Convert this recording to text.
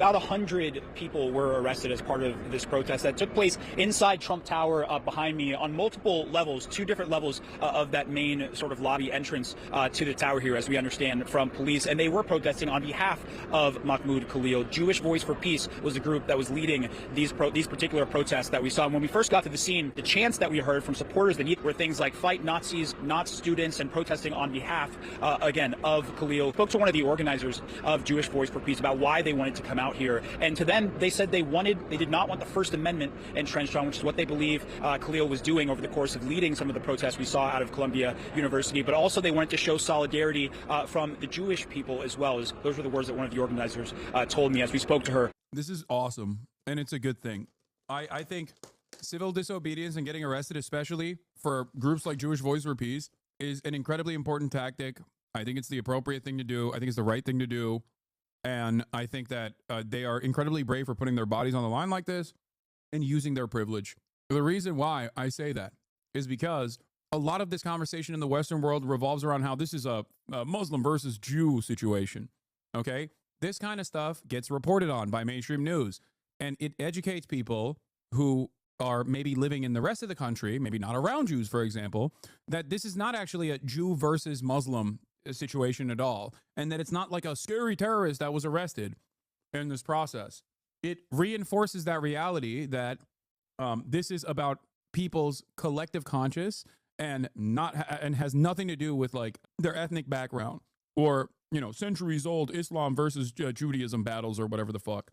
About 100 people were arrested as part of this protest that took place inside Trump Tower behind me on multiple levels, two different levels of that main sort of lobby entrance to the tower here, as we understand from police. And they were protesting on behalf of Mahmoud Khalil. Jewish Voice for Peace was the group that was leading these particular protests that we saw. And when we first got to the scene, the chants that we heard from supporters were things like "Fight Nazis, not students," and protesting on behalf, again, of Khalil. Spoke to one of the organizers of Jewish Voice for Peace about why they wanted to come out here. And to them, they said they did not want the First Amendment entrenched on, which is what they believe Khalil was doing over the course of leading some of the protests we saw out of Columbia University. But also they wanted to show solidarity from the Jewish people as well. Those were the words that one of the organizers told me as we spoke to her. This is awesome, and it's a good thing. I think civil disobedience and getting arrested, especially for groups like Jewish Voice for Peace, is an incredibly important tactic. I think it's the appropriate thing to do. I think it's the right thing to do. And I think that they are incredibly brave for putting their bodies on the line like this and using their privilege. The reason why I say that is because a lot of this conversation in the Western world revolves around how this is a Muslim versus Jew situation. Okay? This kind of stuff gets reported on by mainstream news, and it educates people who are maybe living in the rest of the country, maybe not around Jews, for example, that this is not actually a Jew versus Muslim situation at all, and that it's not like a scary terrorist that was arrested in this process. It reinforces that reality that this is about people's collective conscience and has nothing to do with like their ethnic background or centuries old Islam versus Judaism battles or whatever the fuck.